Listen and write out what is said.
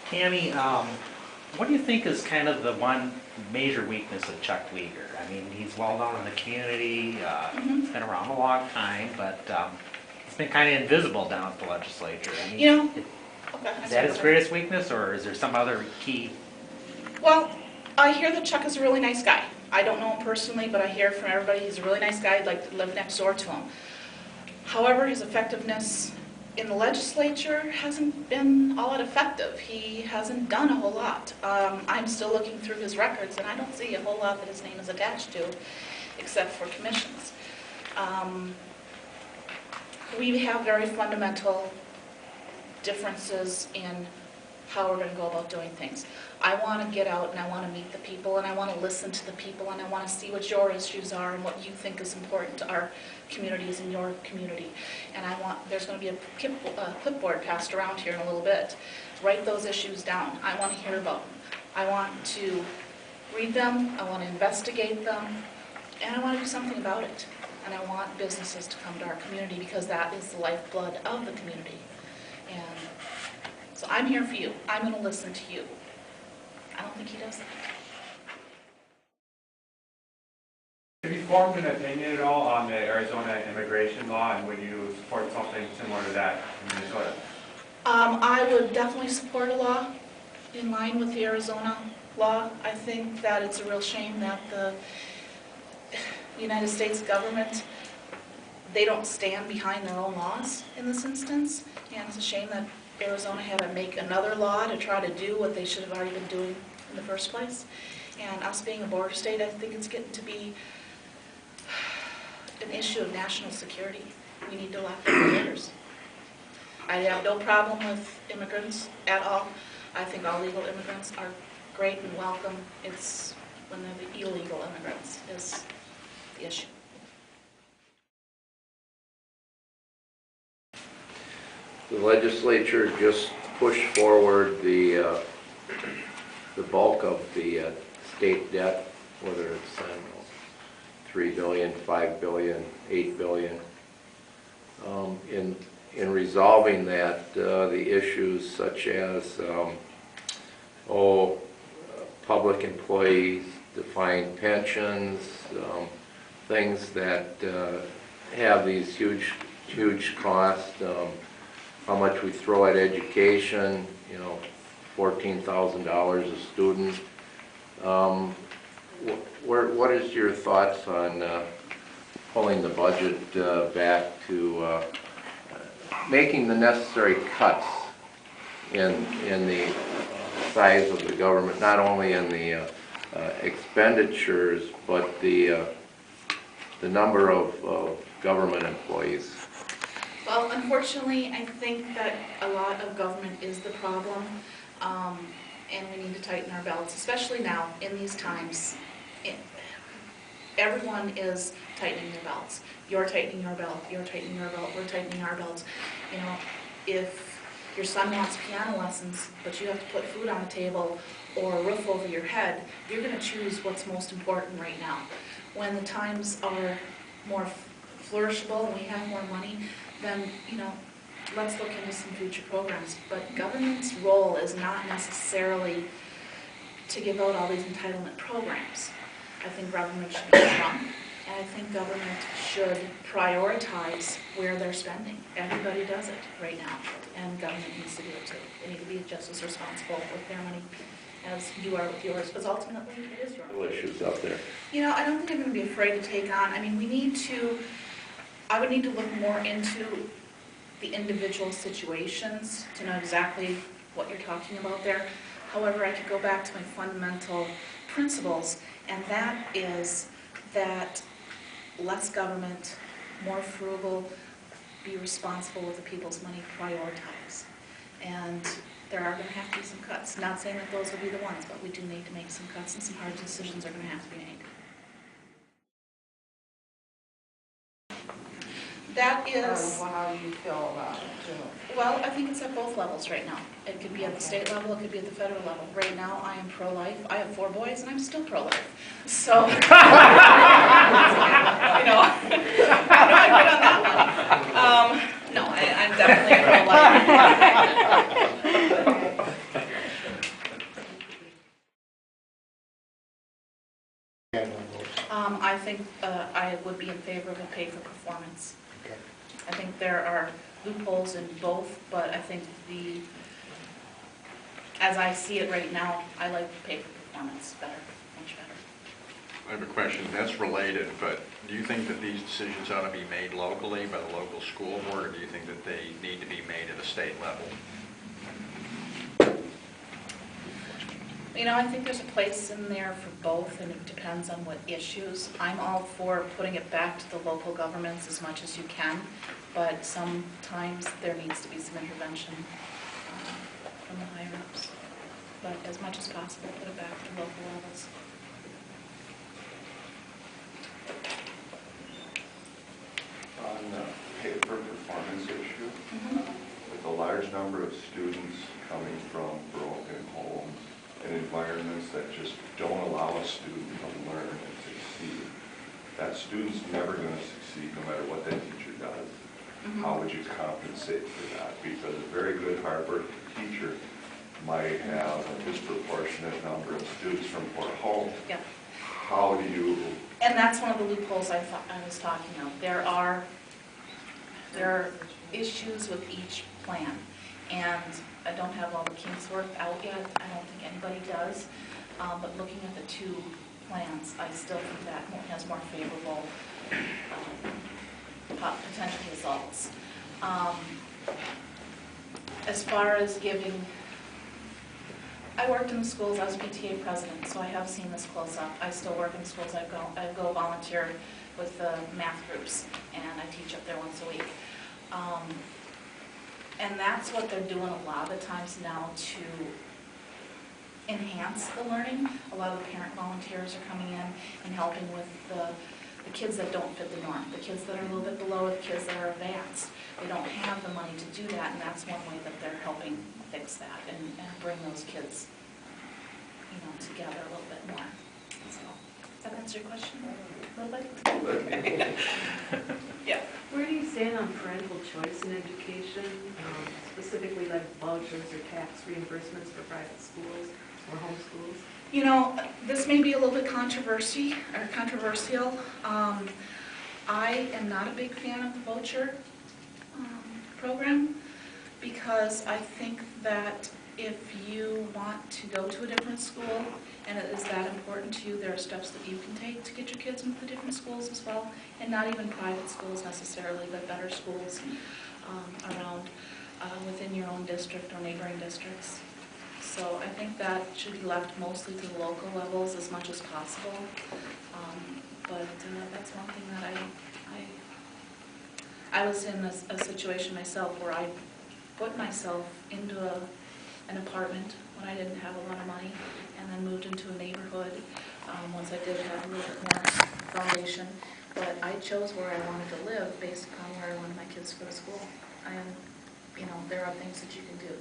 Tammy, what do you think is kind of the one major weakness of Chuck Weger? I mean, he's well known in the community, he's been around a long time, but he's been kind of invisible down at the legislature. I mean, You know, is that his greatest weakness, or is there some other key? well, I hear that Chuck is a really nice guy. I don't know him personally, but I hear from everybody he's a really nice guy. I'd like to live next door to him. However, his effectiveness in the legislature hasn't been all that effective. He hasn't done a whole lot. I'm still looking through his records, and I don't see a whole lot that his name is attached to, except for commissions. We have very fundamental differences in how we're going to go about doing things. I want to get out and I want to meet the people and I want to listen to the people and I want to see what your issues are and what you think is important to our communities and your community. And there's going to be a clipboard passed around here in a little bit. Write those issues down. I want to hear about them. I want to read them, I want to investigate them, and I want to do something about it. And I want businesses to come to our community because that is the lifeblood of the community. And so I'm here for you. I'm going to listen to you. I don't think he does that. Have you formed an opinion at all on the Arizona immigration law, and would you support something similar to that in Minnesota? I would definitely support a law in line with the Arizona law. I think that it's a real shame that the United States government, they don't stand behind their own laws in this instance, and it's a shame that Arizona had to make another law to try to do what they should have already been doing in the first place. And us being a border state, I think it's getting to be an issue of national security. We need to lock down borders. I have no problem with immigrants at all. I think all legal immigrants are great and welcome. It's when they're the illegal immigrants is the issue. The legislature just pushed forward the bulk of the state debt, whether it's 3 billion, 5 billion, 8 billion. In resolving that, the issues such as public employees, defined pensions, things that have these huge costs. How much we throw at education, $14,000 a student. What is your thoughts on pulling the budget back to making the necessary cuts in the size of the government, not only in the expenditures, but the number of government employees? Well, unfortunately, I think that a lot of government is the problem, and we need to tighten our belts, especially now in these times. Everyone is tightening their belts. You're tightening your belt, you're tightening your belt, we're tightening our belts. If your son wants piano lessons, but you have to put food on the table or a roof over your head, you're going to choose what's most important right now. When the times are more flourishable and we have more money, then, let's look into some future programs. But government's role is not necessarily to give out all these entitlement programs. I think government should be strong, and I think government should prioritize where they're spending. Everybody does it right now, and government needs to do it too. They need to be just as responsible with their money as you are with yours, because ultimately it is your money. Issues out there. I don't think I'm going to be afraid to take on. I mean, I would need to look more into the individual situations to know exactly what you're talking about there. However, I could go back to my fundamental principles, and that is that less government, more frugal, be responsible with the people's money, prioritize. And there are going to have to be some cuts. Not saying that those will be the ones, but we do need to make some cuts, and some hard decisions are going to have to be made. That is... How do you feel about it, too? Well, I think it's at both levels right now. It could be at the state level, it could be at the federal level. Right now, I am pro-life. I have 4 boys, and I'm still pro-life. So, I'm good on that one. No, I'm definitely pro-life. think I would be in favor of a pay for performance. Okay. I think there are loopholes in both, but I think as I see it right now, I like pay for performance better, much better. I have a question that's related, but do you think that these decisions ought to be made locally by the local school board, or do you think that they need to be made at a state level? You know, I think there's a place in there for both, and it depends on what issues. I'm all for putting it back to the local governments as much as you can, but sometimes there needs to be some intervention from the higher ups. But as much as possible, put it back to local levels. On the pay for performance issue, with a large number of students coming from broken homes and environments that just don't allow a student to learn and succeed, that student's never going to succeed no matter what that teacher does. How would you compensate for that? Because a very good hard-working teacher might have a disproportionate number of students from poor homes. Yep. How do you... And that's one of the loopholes I was talking of. There are issues with each plan, and I don't have all the kinks worked out yet. I don't think anybody does. But looking at the two plans, I still think that one has more favorable potential results. As far as giving, I worked in the schools, I was PTA president, so I have seen this close up. I still work in schools. I go volunteer with the math groups, and I teach up there once a week. And that's what they're doing a lot of the times now to enhance the learning. A lot of the parent volunteers are coming in and helping with the kids that don't fit the norm, the kids that are a little bit below, the kids that are advanced. They don't have the money to do that, and that's one way that they're helping fix that and bring those kids, together a little bit more. So, does that answer your question a little bit? Yeah. Where do you stand on parental choice in education, specifically like vouchers or tax reimbursements for private schools or homeschools? This may be a little bit controversial. I am not a big fan of the voucher program, because I think that if you want to go to a different school and it is that important to you, there are steps that you can take to get your kids into the different schools as well, and not even private schools necessarily, but better schools around within your own district or neighboring districts. So I think that should be left mostly to the local levels as much as possible. But that's one thing that I was in a situation myself where I put myself into an apartment when I didn't have a lot of money, and then moved into a neighborhood once I did have a little bit more foundation. But I chose where I wanted to live based upon where I wanted my kids to go to school. And there are things that you can do.